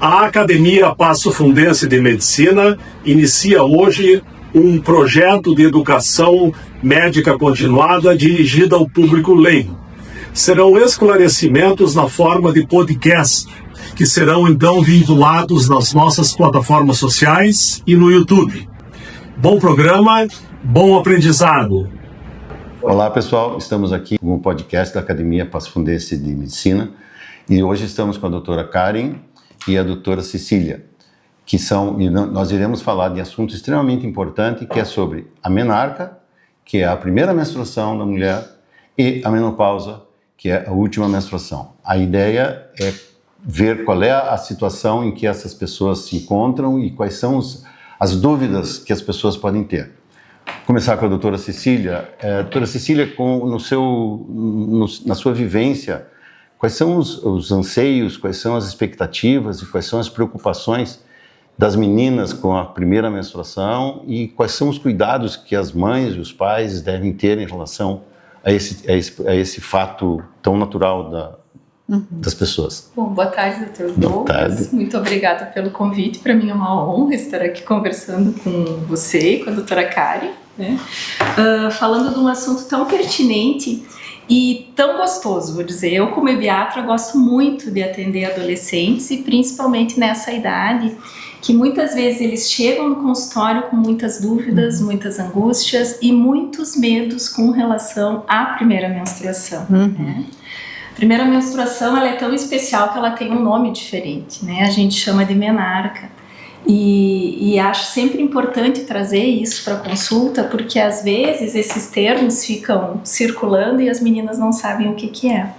A Academia Passo Fundense de Medicina inicia hoje um projeto de educação médica continuada dirigida ao público leigo. Serão esclarecimentos na forma de podcast, que serão então vinculados nas nossas plataformas sociais e no YouTube. Bom programa, bom aprendizado. Olá pessoal, estamos aqui com o podcast da Academia Passo Fundense de Medicina e hoje estamos com a doutora Karen e a doutora Cecília, nós iremos falar de assunto extremamente importante, que é sobre a menarca, que é a primeira menstruação da mulher, e a menopausa, que é a última menstruação. A ideia é ver qual é a situação em que essas pessoas se encontram e quais são as dúvidas que as pessoas podem ter. Vou começar com a doutora Cecília. Doutora Cecília, na sua vivência, quais são os anseios, quais são as expectativas e quais são as preocupações das meninas com a primeira menstruação e quais são os cuidados que as mães e os pais devem ter em relação a esse fato tão natural das pessoas? Bom, boa tarde, Dr. Douglas. Muito obrigada pelo convite. Para mim é uma honra estar aqui conversando com você e com a doutora Karen, né? Falando de um assunto tão pertinente e tão gostoso, vou dizer. Eu, como pediatra, gosto muito de atender adolescentes e principalmente nessa idade, que muitas vezes eles chegam no consultório com muitas dúvidas, muitas angústias e muitos medos com relação à primeira menstruação, né? A primeira menstruação, ela é tão especial que ela tem um nome diferente, né? A gente chama de menarca. E acho sempre importante trazer isso para a consulta, porque às vezes esses termos ficam circulando e as meninas não sabem o que é.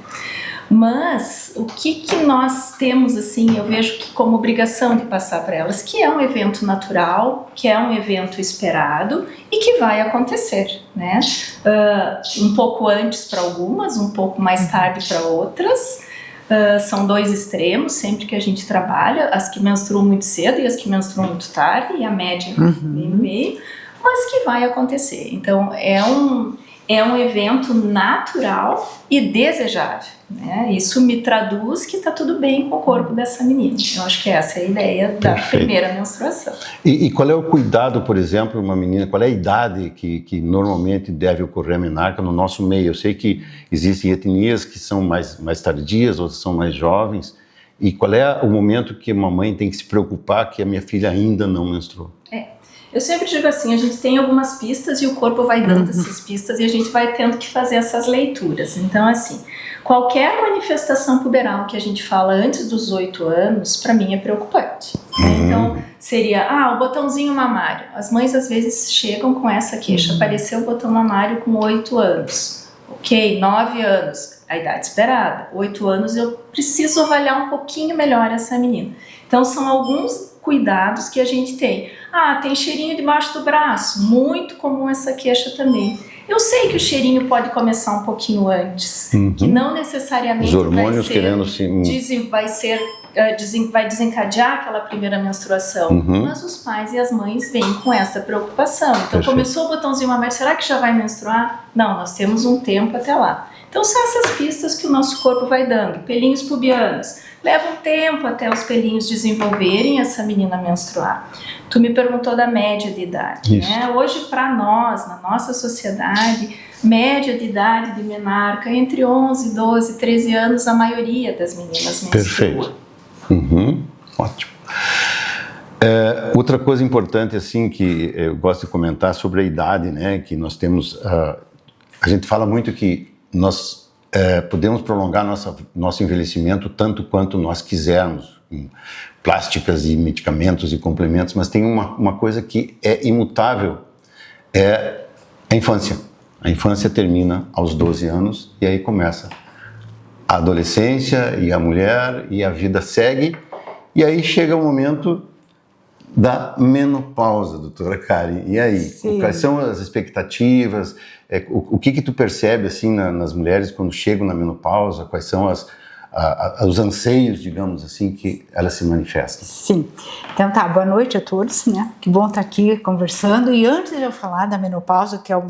Mas o que nós temos, assim, eu vejo que como obrigação de passar para elas, que é um evento natural, que é um evento esperado e que vai acontecer, né? Um pouco antes para algumas, um pouco mais tarde para outras. São dois extremos, sempre que a gente trabalha, as que menstruam muito cedo e as que menstruam muito tarde, e a média no meio, mas que vai acontecer. Então, é um evento natural e desejável, né? Isso me traduz que está tudo bem com o corpo dessa menina. Eu acho que essa é a ideia da primeira menstruação. E qual é o cuidado, por exemplo, uma menina, qual é a idade que normalmente deve ocorrer a menarca no nosso meio? Eu sei que existem etnias que são mais tardias, outras são mais jovens. E qual é o momento que uma mãe tem que se preocupar que a minha filha ainda não menstruou? Eu sempre digo assim, a gente tem algumas pistas e o corpo vai dando essas pistas e a gente vai tendo que fazer essas leituras. Então, assim, qualquer manifestação puberal que a gente fala antes dos 8 anos, para mim é preocupante. Então, seria, o botãozinho mamário. As mães às vezes chegam com essa queixa, apareceu o botão mamário com 8 anos. Ok, 9 anos, a idade esperada. 8 anos eu preciso avaliar um pouquinho melhor essa menina. Então, são alguns cuidados que a gente tem. Tem cheirinho debaixo do braço, muito comum essa queixa também. Eu sei que o cheirinho pode começar um pouquinho antes, que não necessariamente os hormônios vai desencadear aquela primeira menstruação, mas os pais e as mães vêm com essa preocupação. Então, começou o botãozinho mamário, será que já vai menstruar? Não, nós temos um tempo até lá. Então, são essas pistas que o nosso corpo vai dando. Pelinhos pubianos. Leva um tempo até os pelinhos desenvolverem essa menina menstruar. Tu me perguntou da média de idade, né? Hoje, para nós, na nossa sociedade, média de idade de menarca entre 11, 12, 13 anos, a maioria das meninas menstrua. Perfeito. Ótimo. Outra coisa importante, assim, que eu gosto de comentar sobre a idade, né? Que nós temos... a gente fala muito que nós podemos prolongar nosso envelhecimento tanto quanto nós quisermos, com plásticas e medicamentos e complementos, mas tem uma coisa que é imutável, é a infância. A infância termina aos 12 anos e aí começa a adolescência e a mulher e a vida segue e aí chega o momento da menopausa, doutora Karen. E aí, quais são as expectativas? O que tu percebe assim nas mulheres quando chegam na menopausa? Quais são os anseios, digamos assim, que elas se manifestam? Sim. Então boa noite a todos, né? Que bom estar aqui conversando. E antes de eu falar da menopausa, que é um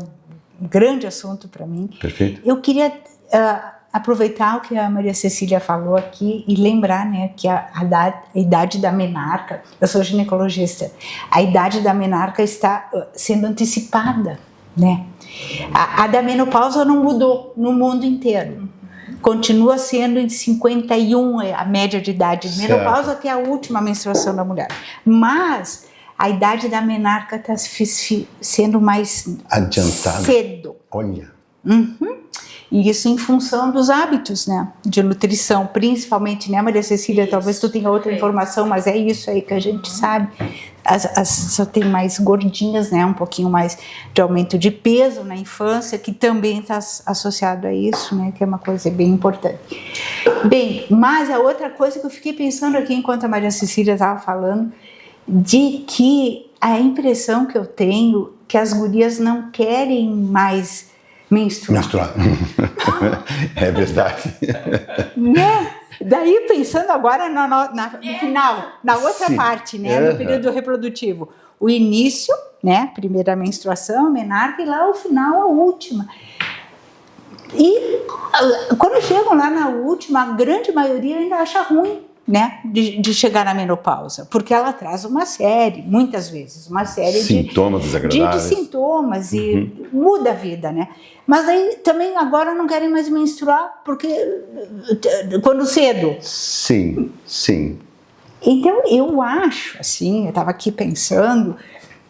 grande assunto para mim, Perfeito. eu queria aproveitar o que a Maria Cecília falou aqui e lembrar, né, que a idade da menarca, eu sou ginecologista, a idade da menarca está sendo antecipada, né? A da menopausa não mudou no mundo inteiro. Continua sendo em 51 a média de idade de menopausa, que é a última menstruação da mulher. Mas a idade da menarca está sendo mais adiantada. Cedo. Olha. E isso em função dos hábitos, né, de nutrição, principalmente, né, Maria Cecília? Isso. Talvez tu tenha outra informação, mas é isso aí que a gente sabe. Só tem mais gordinhas, né, um pouquinho mais de aumento de peso na infância, que também está associado a isso, né, que é uma coisa bem importante. Bem, mas a outra coisa que eu fiquei pensando aqui enquanto a Maria Cecília estava falando, de que a impressão que eu tenho que as gurias não querem mais menstruar. É verdade. Né? Daí pensando agora no final, na outra parte, né, no período reprodutivo, o início, né, primeira menstruação, menarca, e lá o final, a última. E quando chegam lá na última, a grande maioria ainda acha ruim, né, de chegar na menopausa, porque ela traz uma série, muitas vezes, uma série sintomas desagradáveis. De sintomas e muda a vida, né? Mas aí também agora não querem mais menstruar, porque quando cedo. Sim, sim. Então eu acho, assim, eu estava aqui pensando,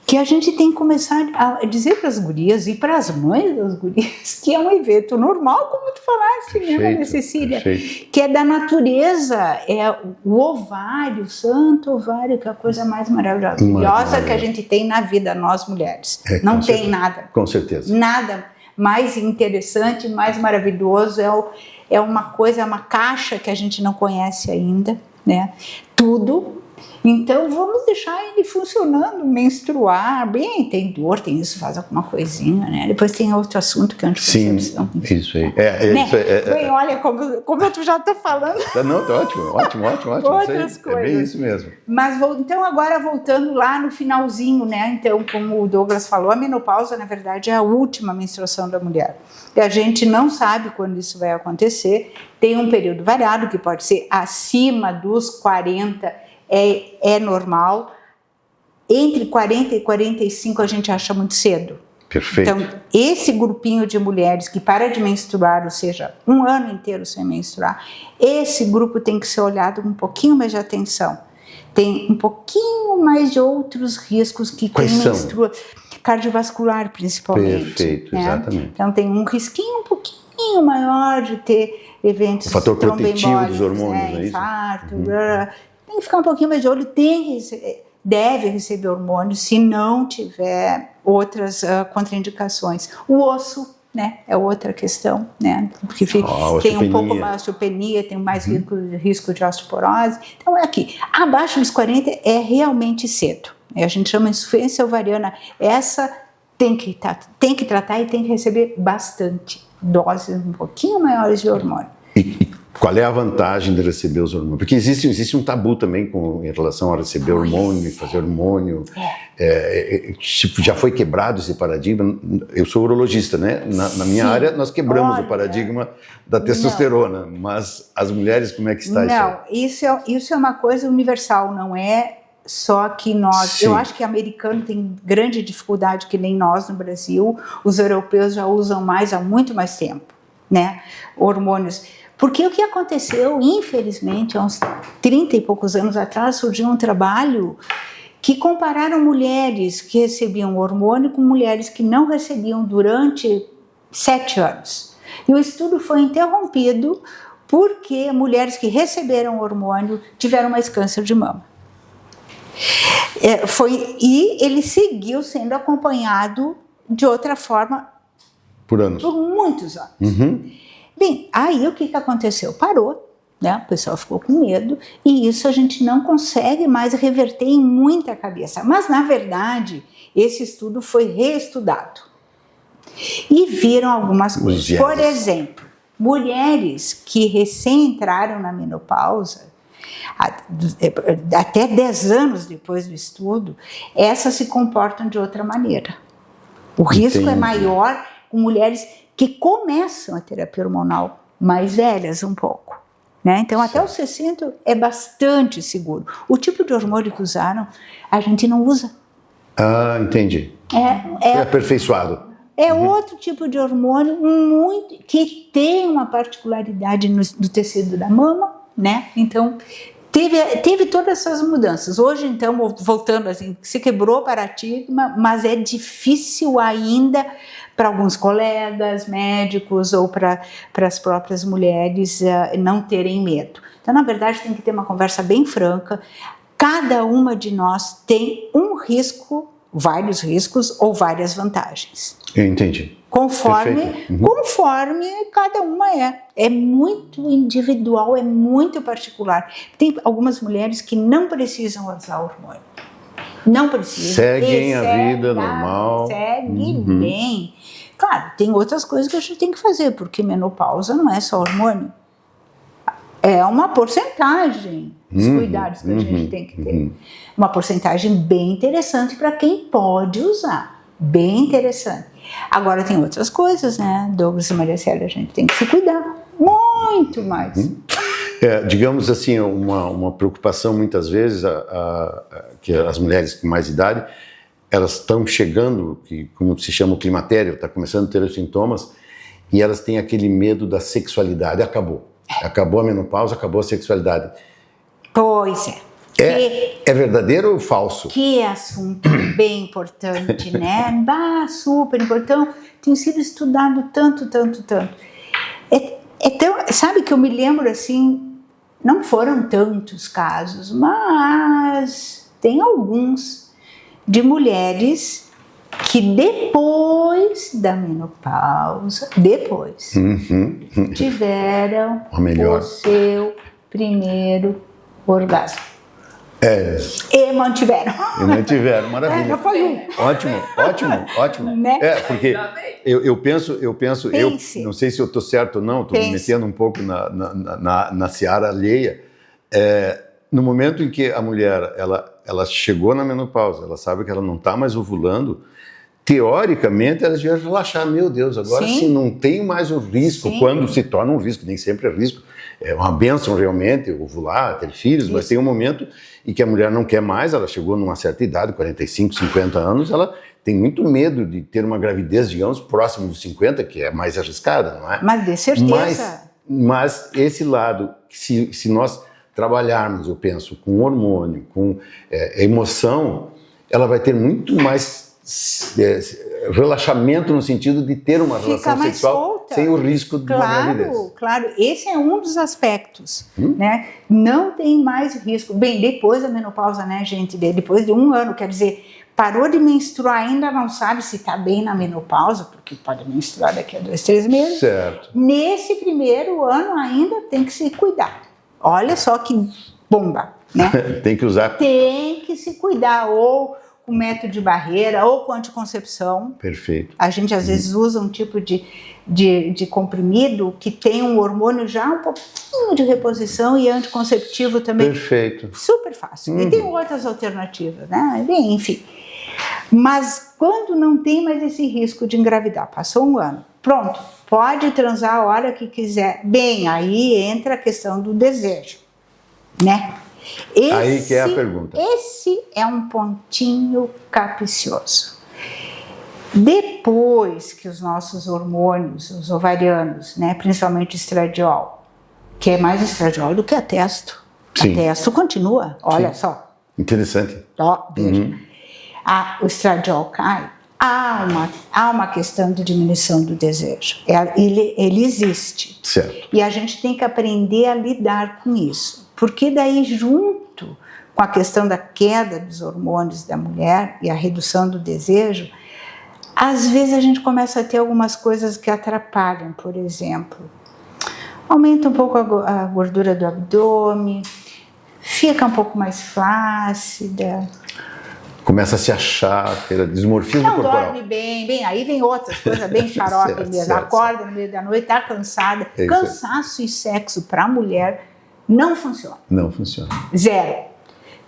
que a gente tem que começar a dizer para as gurias e para as mães das gurias que é um evento normal, como tu falaste, né, Maria Cecília? Perfeito. Que é da natureza, é o ovário, o santo ovário, que é a coisa mais maravilhosa que a gente tem na vida, nós mulheres. Não tem certeza. Nada. Com certeza. Nada mais interessante, mais maravilhoso, é uma coisa, é uma caixa que a gente não conhece ainda, né? Tudo. Então vamos deixar ele funcionando, menstruar, bem, tem dor, tem isso, faz alguma coisinha, né? Depois tem outro assunto que é anticoncepção. Sim, isso aí. Bem, olha como eu já estou falando. Não, tá ótimo. Outras coisas. É bem isso mesmo. Mas então agora voltando lá no finalzinho, né? Então, como o Douglas falou, a menopausa, na verdade, é a última menstruação da mulher. E a gente não sabe quando isso vai acontecer. Tem um período variado, que pode ser acima dos 40, é normal. Entre 40 e 45 a gente acha muito cedo. Perfeito. Então, esse grupinho de mulheres que para de menstruar, ou seja, um ano inteiro sem menstruar, esse grupo tem que ser olhado com um pouquinho mais de atenção. Tem um pouquinho mais de outros riscos que quem menstrua. Cardiovascular, principalmente. Perfeito, né? Exatamente. Então, tem um risquinho um pouquinho maior de ter eventos o fator protetivo dos hormônios, né? Infarto, tem que ficar um pouquinho mais de olho, deve receber hormônios se não tiver outras contraindicações. O osso, né, é outra questão, né, porque tem um pouco mais de osteopenia, tem mais risco de osteoporose. Então é aqui, abaixo dos 40 é realmente cedo. A gente chama insuficiência ovariana. Essa tem que tratar e tem que receber bastante doses um pouquinho maiores de hormônio. E qual é a vantagem de receber os hormônios? Porque existe um tabu também em relação a receber hormônio, fazer hormônio. Já foi quebrado esse paradigma. Eu sou urologista, né? Na minha área, nós quebramos o paradigma da testosterona. Mas as mulheres, como é que está isso aí? Isso é uma coisa universal, não é só que nós... Sim. Eu acho que o americano tem grande dificuldade, que nem nós no Brasil. Os europeus já usam há muito mais tempo, né? Hormônios... Porque o que aconteceu, infelizmente, há uns 30 e poucos anos atrás, surgiu um trabalho que compararam mulheres que recebiam hormônio com mulheres que não recebiam durante 7 anos. E o estudo foi interrompido porque mulheres que receberam hormônio tiveram mais câncer de mama. E ele seguiu sendo acompanhado de outra forma por muitos anos. Bem, aí o que aconteceu? Parou, né? O pessoal ficou com medo e isso a gente não consegue mais reverter em muita cabeça. Mas, na verdade, esse estudo foi reestudado e viram algumas coisas. Por exemplo, mulheres que recém entraram na menopausa, até 10 anos depois do estudo, essas se comportam de outra maneira. O risco é maior com mulheres que começam a terapia hormonal mais velhas um pouco, né? Então até os 60 é bastante seguro. O tipo de hormônio que usaram, a gente não usa. Ah, entendi. É aperfeiçoado. É outro tipo de hormônio que tem uma particularidade no tecido da mama, né? Então, teve todas essas mudanças. Hoje, então, voltando assim, se quebrou o paradigma, mas é difícil ainda para alguns colegas médicos ou para as próprias mulheres não terem medo. Então, na verdade, tem que ter uma conversa bem franca. Cada uma de nós tem um risco, vários riscos ou várias vantagens. Eu entendi. Conforme cada uma é. É muito individual, é muito particular. Tem algumas mulheres que não precisam usar hormônio. Não precisam. Seguem a vida normal. Segue bem. Claro, tem outras coisas que a gente tem que fazer, porque menopausa não é só hormônio. É uma porcentagem dos cuidados que a gente tem que ter. Uma porcentagem bem interessante para quem pode usar. Bem interessante. Agora tem outras coisas, né, Douglas e Maria Célia, a gente tem que se cuidar muito mais. Digamos assim, uma preocupação muitas vezes, que as mulheres com mais idade, elas estão chegando, como se chama o climatério, está começando a ter os sintomas, e elas têm aquele medo da sexualidade. Acabou a menopausa, acabou a sexualidade. Pois é. É verdadeiro ou falso? Que assunto bem importante, né? Super importante. Tem sido estudado tanto. Sabe que eu me lembro assim, não foram tantos casos, mas tem alguns de mulheres que depois da menopausa, tiveram o seu primeiro orgasmo. E mantiveram. Maravilha. Já foi um. Ótimo. Né? Porque eu penso, não sei se eu estou certo ou não, estou me metendo um pouco na seara alheia. No momento em que a mulher ela chegou na menopausa, ela sabe que ela não está mais ovulando, teoricamente ela devia relaxar. Meu Deus, agora sim não tem mais o risco, quando se torna um risco, nem sempre é risco. É uma bênção realmente ovular, ter filhos, mas tem um momento em que a mulher não quer mais, ela chegou numa certa idade, 45, 50 anos, ela tem muito medo de ter uma gravidez, digamos, próximo dos 50, que é mais arriscada, não é? Mas de certeza. Mas esse lado, se nós trabalharmos, eu penso, com hormônio, com emoção, ela vai ter muito mais relaxamento no sentido de ter uma relação sexual solta, sem o risco de uma gravidez. Claro, esse é um dos aspectos, né? Não tem mais risco. Bem, depois da menopausa, né, gente? Depois de um ano, quer dizer, parou de menstruar, ainda não sabe se está bem na menopausa, porque pode menstruar daqui a 2, 3 meses. Certo. Nesse primeiro ano ainda tem que se cuidar. Olha só que bomba, né? Tem que usar. Tem que se cuidar, ou com método de barreira, ou com anticoncepção. Perfeito. A gente às vezes usa um tipo de comprimido que tem um hormônio já um pouquinho de reposição e anticonceptivo também. Perfeito. Super fácil. E tem outras alternativas, né? Enfim. Mas quando não tem mais esse risco de engravidar, passou um ano, pronto, pode transar a hora que quiser. Bem, aí entra a questão do desejo, né? Aí que é a pergunta. Esse é um pontinho capcioso. Depois que os nossos hormônios, os ovarianos, né, principalmente o estradiol, que é mais estradiol do que a testo. Sim. A testo continua, olha só. Interessante. Ó, veja. O estradiol cai, há uma questão de diminuição do desejo. Ele existe. Certo. E a gente tem que aprender a lidar com isso. Porque daí, junto com a questão da queda dos hormônios da mulher e a redução do desejo, às vezes a gente começa a ter algumas coisas que atrapalham. Por exemplo, aumenta um pouco a gordura do abdômen, fica um pouco mais flácida. Começa a se achar, ter dismorfismo corporal. Não dorme bem, aí vem outras coisas bem xarope mesmo. Certo. Acorda no meio da noite, está cansada. Cansaço e sexo para a mulher não funciona. Não funciona. Zero.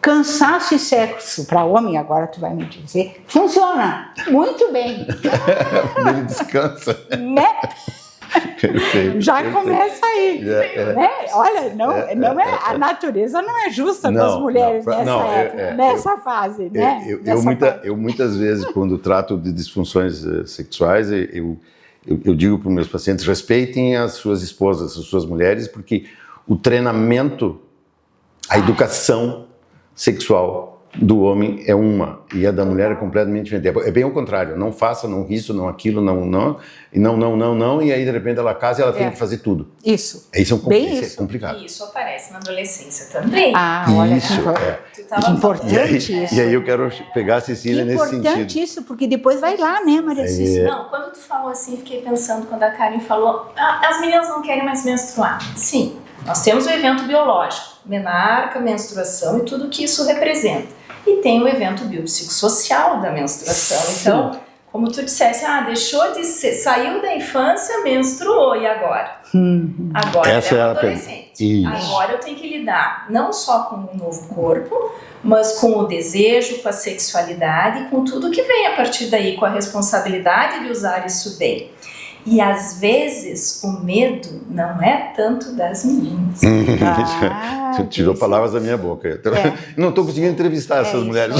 Cansaço e sexo para homem, agora tu vai me dizer, funciona muito bem. Ele descansa. Né? Já começa aí. Né? Olha, não é, a natureza não é justa com as mulheres nessa fase. Né? Eu muitas vezes, quando trato de disfunções sexuais, eu digo para os meus pacientes, respeitem as suas esposas, as suas mulheres, porque o treinamento, a educação sexual do homem é uma, e a da mulher é completamente diferente. É bem ao contrário, não faça, não isso, não aquilo, não, e aí de repente ela casa e ela tem que fazer tudo. Isso. Isso é complicado. E isso aparece na adolescência também. Olha, isso, importante isso. E aí eu quero pegar a Cecília nesse sentido. Importante isso, porque depois vai lá, né, Maria Cecília? Não, quando tu falou assim, fiquei pensando, quando a Karen falou, as meninas não querem mais menstruar. Sim, nós temos o evento biológico, menarca, menstruação e tudo que isso representa. E tem o evento biopsicossocial da menstruação. Então, como tu dissesse, deixou de ser, saiu da infância, menstruou, e agora? Agora essa é é a adolescente. Agora eu tenho que lidar não só com o novo corpo, mas com o desejo, com a sexualidade, com tudo que vem a partir daí, com a responsabilidade de usar isso bem. E às vezes o medo não é tanto das meninas. Você tirou palavras da minha boca. Não estou conseguindo entrevistar essas mulheres.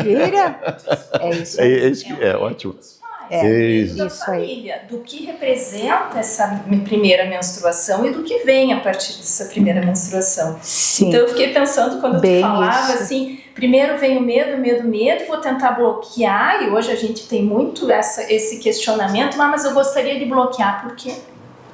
Vira? É isso. É ótimo. Isso da família, do que representa essa primeira menstruação e do que vem a partir dessa primeira menstruação. Sim. Então eu fiquei pensando quando tu falava assim, primeiro vem o medo, vou tentar bloquear, e hoje a gente tem muito esse questionamento, mas eu gostaria de bloquear, por quê?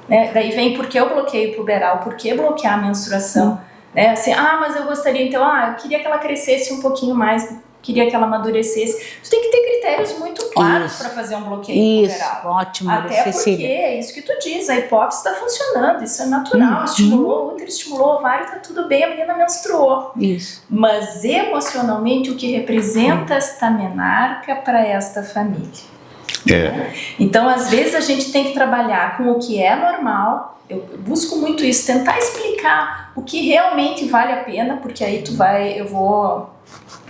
Né? Daí vem por que eu bloqueio puberal, por que bloquear a menstruação? Né? Assim, mas eu gostaria, então, eu queria que ela crescesse um pouquinho mais, queria que ela amadurecesse. Tu tem que ter critérios muito claros para fazer um bloqueio puberal. Ótimo, até porque é isso que tu diz, a hipófise está funcionando, isso é natural, estimulou o útero, estimulou o ovário, tá tudo bem, a menina menstruou. Isso. Mas emocionalmente, o que representa esta menarca para esta família? Então, às vezes a gente tem que trabalhar com o que é normal. Eu busco muito isso, tentar explicar o que realmente vale a pena, porque aí eu vou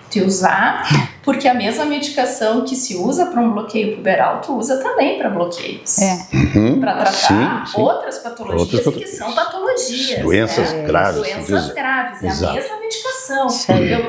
te usar, porque a mesma medicação que se usa para um bloqueio puberal, tu usa também para bloqueios. Para tratar outras patologias que são patologias. Doenças graves. Doenças graves. É a mesma medicação.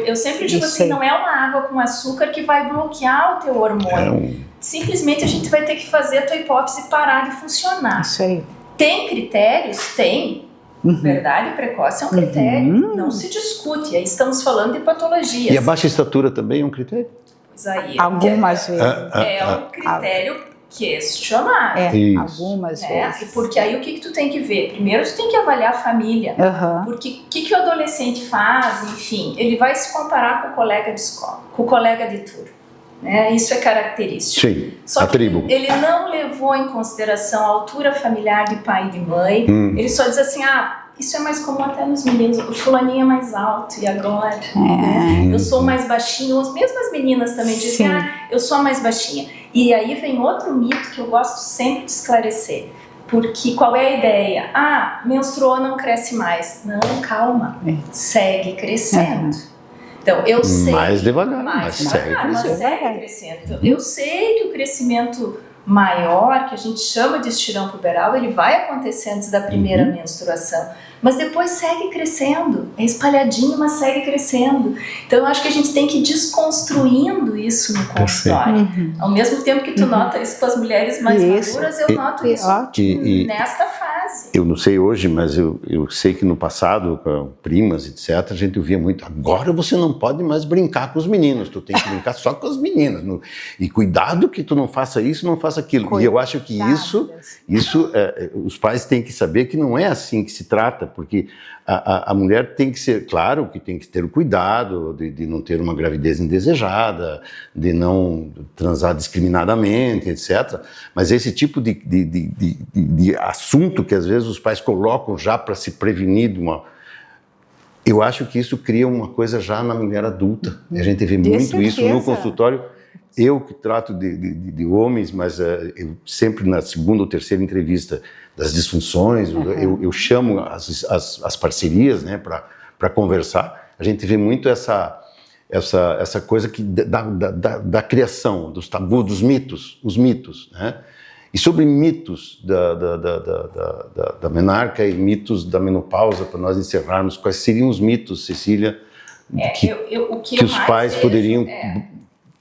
Eu sempre digo assim, não é uma água com açúcar que vai bloquear o teu hormônio. Simplesmente a gente vai ter que fazer a tua hipófise parar de funcionar. Isso aí. Tem critérios? Tem. Verdade precoce é um critério, não se discute. Aí estamos falando de patologias. E a baixa estatura também é um critério? Pois aí, algumas vezes. É um critério questionável. Algumas vezes. Porque aí o que tu tem que ver? Primeiro tu tem que avaliar a família. Porque o que o adolescente faz, enfim, ele vai se comparar com o colega de escola, com o colega de turma. Né? Isso é característico. Sim, só que ele não levou em consideração a altura familiar de pai e de mãe. Ele só diz assim, isso é mais comum até nos meninos, o fulaninho é mais alto, e agora? Né? Eu sou mais baixinho. As mesmas meninas também dizem, eu sou a mais baixinha. E aí vem outro mito que eu gosto sempre de esclarecer. Porque qual é a ideia? Menstruou, não cresce mais. Não, calma, segue crescendo. Então, eu sei... Mais devagar, mas segue crescendo. Então, eu sei que o crescimento maior, que a gente chama de estirão puberal, ele vai acontecer antes da primeira menstruação. Mas depois segue crescendo. É espalhadinho, mas segue crescendo. Então, eu acho que a gente tem que ir desconstruindo isso no consultório. Ao mesmo tempo que tu nota isso com as mulheres mais maduras, eu noto isso nesta fase. Eu não sei hoje, mas eu sei que no passado, com primas, etc., a gente ouvia muito, agora você não pode mais brincar com os meninos, tu tem que brincar só com as meninas. E cuidado que tu não faça isso, não faça aquilo. E eu acho que isso os pais têm que saber que não é assim que se trata, porque a mulher tem que ser, claro, que tem que ter o cuidado de não ter uma gravidez indesejada, de não transar discriminadamente, etc. Mas esse tipo de assunto que às vezes os pais colocam já para se prevenir de uma... Eu acho que isso cria uma coisa já na mulher adulta. A gente vê muito isso no consultório. Eu que trato de homens, mas eu sempre na segunda ou terceira entrevista das disfunções, eu chamo as parcerias, né, para conversar. A gente vê muito essa coisa da criação, dos tabus, dos mitos, os mitos, né? E sobre mitos da menarca e mitos da menopausa, para nós encerrarmos, quais seriam os mitos, Cecília, que os pais poderiam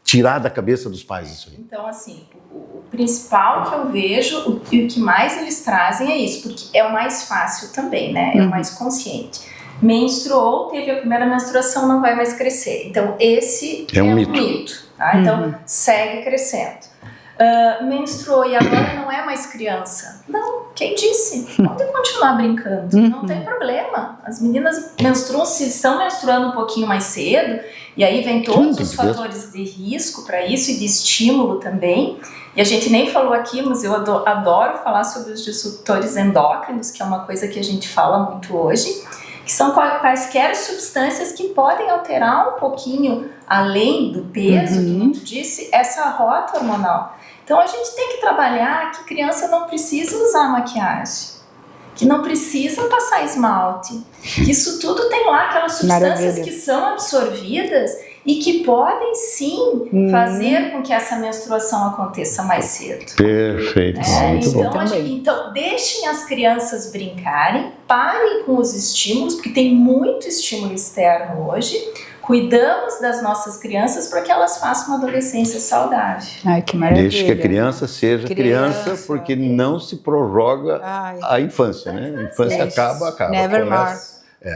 tirar da cabeça dos pais isso aí? Então, assim, o principal que eu vejo, e o que mais eles trazem é isso, porque é o mais fácil também, né? É o mais consciente. Menstruou, teve a primeira menstruação, não vai mais crescer. Então, esse é um mito. Tá? Então, segue crescendo. Menstruou e agora não é mais criança. Não, quem disse? Pode continuar brincando, não tem problema. As meninas menstruam, se estão menstruando um pouquinho mais cedo, e aí vem todos os fatores de risco para isso e de estímulo também. E a gente nem falou aqui, mas eu adoro falar sobre os disruptores endócrinos, que é uma coisa que a gente fala muito hoje, que são quaisquer substâncias que podem alterar um pouquinho, além do peso, como tu disse, essa rota hormonal. Então a gente tem que trabalhar que criança não precisa usar maquiagem, que não precisa passar esmalte, que isso tudo tem lá aquelas substâncias que são absorvidas e que podem sim fazer com que essa menstruação aconteça mais cedo. Perfeito. Então deixem as crianças brincarem, parem com os estímulos, porque tem muito estímulo externo hoje. Cuidamos das nossas crianças para que elas façam uma adolescência saudável. Ai, que maravilha. Desde que a criança seja criança, porque não se prorroga a infância, né? A infância acaba. Nevermore.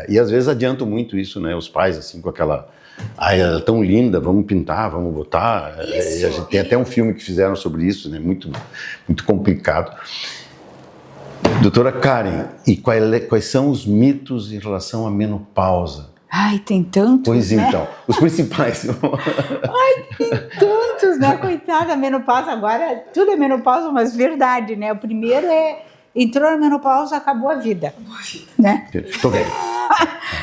E às vezes adiantam muito isso, né? Os pais, assim, com aquela... ela é tão linda, vamos pintar, vamos botar. E a gente tem até um filme que fizeram sobre isso, né? Muito, muito complicado. Doutora Karen, e quais são os mitos em relação à menopausa? Ai, tem tantos, Pois né? então, os principais. Tem tantos, né? Coitada, a menopausa agora, tudo é menopausa, mas verdade, né? O primeiro entrou na menopausa, acabou a vida. Né? Estou bem.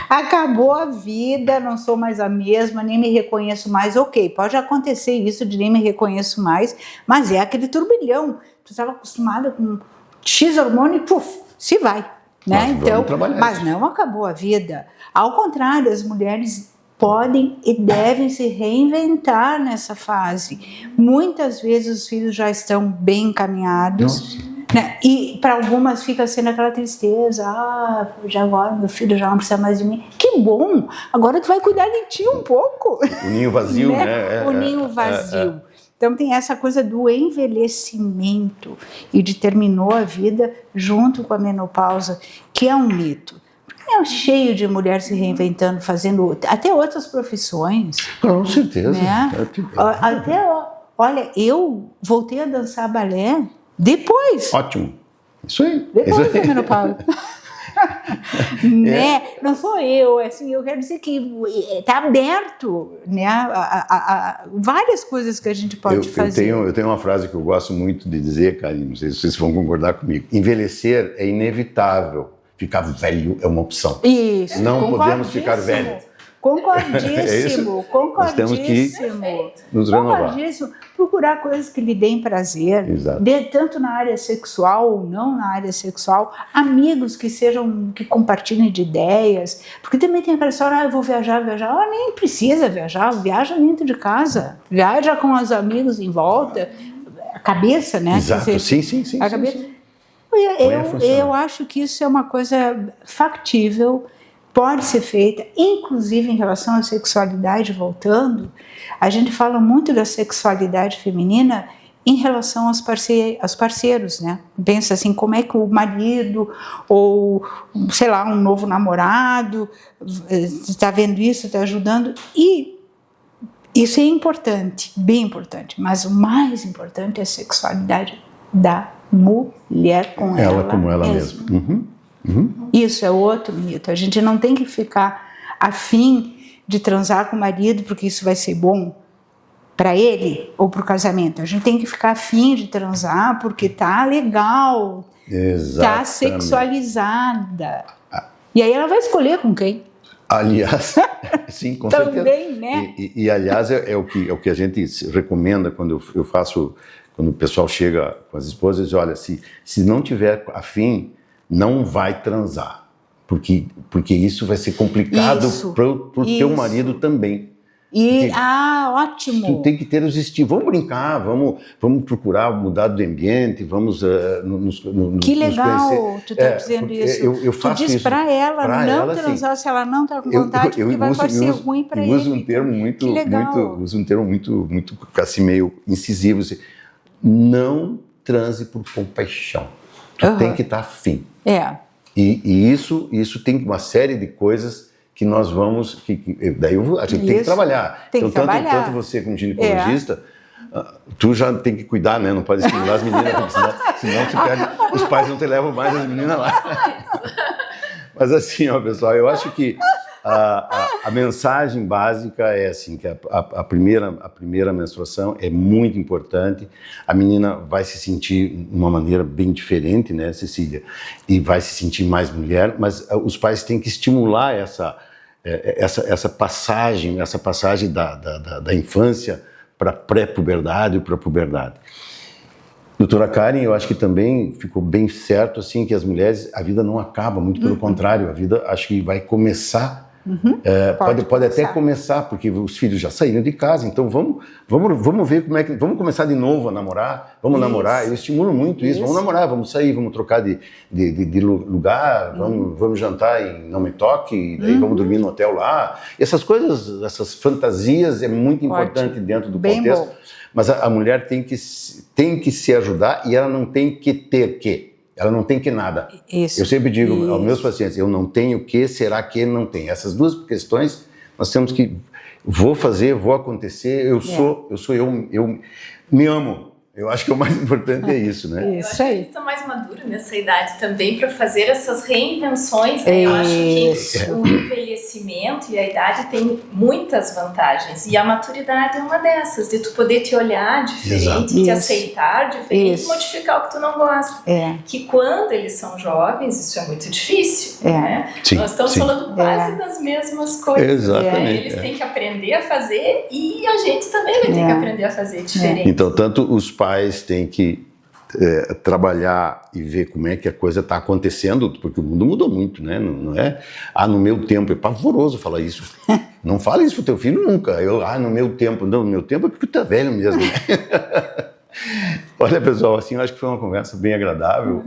Acabou a vida, não sou mais a mesma, nem me reconheço mais. Ok, pode acontecer isso de nem me reconheço mais, mas é aquele turbilhão. Tu estava acostumada com X hormônio e puf, se vai. Né? Então, mas não acabou a vida. Ao contrário, as mulheres podem e devem se reinventar nessa fase. Muitas vezes os filhos já estão bem encaminhados, né? E para algumas fica sendo aquela tristeza, já agora meu filho já não precisa mais de mim. Que bom, agora tu vai cuidar de ti um pouco. O ninho vazio, né? O ninho vazio. Então tem essa coisa do envelhecimento e de terminou a vida junto com a menopausa, que é um mito. É cheio de mulheres se reinventando, fazendo até outras profissões. Com certeza. Né? Olha, eu voltei a dançar balé depois. Ótimo. Isso aí. Depois da menopausa. Né? Não sou eu, assim, eu quero dizer que está aberto, né, a várias coisas que a gente pode fazer. Eu tenho uma frase que eu gosto muito de dizer, Karine, não sei se vocês vão concordar comigo. Envelhecer é inevitável, ficar velho é uma opção. Isso, não podemos ficar velhos. Concordíssimo, concordíssimo. Nós temos que nos renovar. Procurar coisas que lhe deem prazer, tanto na área sexual ou não na área sexual, amigos que compartilhem de ideias, porque também tem aquela história, eu vou viajar, nem precisa viajar, viaja dentro de casa, viaja com os amigos em volta, a cabeça, né? Exato, sim. A cabeça. Eu acho que isso é uma coisa factível, pode ser feita, inclusive em relação à sexualidade, voltando, a gente fala muito da sexualidade feminina em relação aos parceiros, né? Pensa assim, como é que o marido ou, sei lá, um novo namorado está vendo isso, está ajudando, e isso é importante, bem importante, mas o mais importante é a sexualidade da mulher com ela como ela mesma. Isso é outro mito. A gente não tem que ficar afim de transar com o marido porque isso vai ser bom para ele ou para o casamento. A gente tem que ficar afim de transar porque tá legal, tá sexualizada. E aí ela vai escolher com quem. Aliás, sim, com também, certeza. Né? E aliás, é o que a gente recomenda quando eu faço, quando o pessoal chega com as esposas, diz, olha, se não tiver afim, não vai transar, porque isso vai ser complicado para o teu marido também. Ótimo. Tu tem que ter os estímulos. Vamos brincar, vamos procurar mudar do ambiente, vamos nos Que legal, conhecer. tu está dizendo isso. Eu faço tu diz para ela não transar se ela não está com vontade, porque vai parecer ruim para ele. Uso um termo muito assim, meio incisivo. Assim, não transe por compaixão. Tu tem que estar afim. E isso tem uma série de coisas que nós vamos... daí a gente tem que trabalhar. Tanto você como ginecologista, tu já tem que cuidar, né? Não pode estimular as meninas, porque senão tu perde, os pais não te levam mais as meninas lá. Mas assim, ó, pessoal, eu acho que a mensagem básica é assim, que a primeira menstruação é muito importante. A menina vai se sentir de uma maneira bem diferente, né, Cecília? E vai se sentir mais mulher, mas os pais têm que estimular essa passagem da infância para a pré-puberdade e para a puberdade. Doutora Karen, eu acho que também ficou bem certo assim, que as mulheres, a vida não acaba, muito pelo contrário, a vida acho que vai começar. Pode até começar, porque os filhos já saíram de casa, então vamos ver como é que... Vamos começar de novo a namorar, namorar, eu estimulo muito isso, vamos namorar, vamos sair, vamos trocar de lugar, vamos jantar em Não Me Toque, e daí vamos dormir no hotel lá. Essas coisas, essas fantasias é muito importante dentro do contexto, mas a mulher tem que se ajudar e ela não tem que ter que. Ela não tem que nada. Eu sempre digo aos meus pacientes, eu não tenho que, será que ele não tem? Essas duas questões, nós temos que, vou fazer, vou acontecer, eu me amo. Eu acho que o mais importante é isso, né? Isso aí. Eu acho que estão mais maduros nessa idade também para fazer essas reinvenções, né? Eu acho que o envelhecimento e a idade tem muitas vantagens. E a maturidade é uma dessas, de tu poder te olhar diferente, te aceitar diferente e modificar o que tu não gosta. Que quando eles são jovens, isso é muito difícil, né? Nós estamos falando quase das mesmas coisas. Exatamente. Eles têm que aprender a fazer e a gente também vai ter que aprender a fazer diferente. Então, tanto os pais têm que trabalhar e ver como é que a coisa está acontecendo, porque o mundo mudou muito, né? Não é, no meu tempo, é pavoroso falar isso. Não fala isso pro teu filho nunca. No meu tempo. Não, no meu tempo é porque tu tá velho mesmo, né? Olha, pessoal, assim, eu acho que foi uma conversa bem agradável.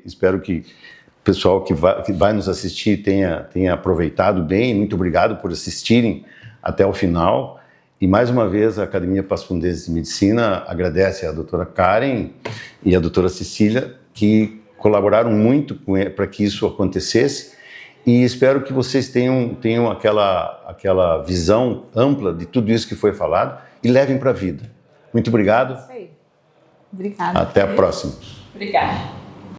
Espero que o pessoal que vai nos assistir tenha aproveitado bem. Muito obrigado por assistirem até o final. E mais uma vez a Academia Passo Fundense de Medicina agradece a doutora Karen e a doutora Cecília, que colaboraram muito para que isso acontecesse, e espero que vocês tenham aquela visão ampla de tudo isso que foi falado e levem para a vida. Muito obrigado. Isso aí. Obrigada. Até a próxima. Obrigada.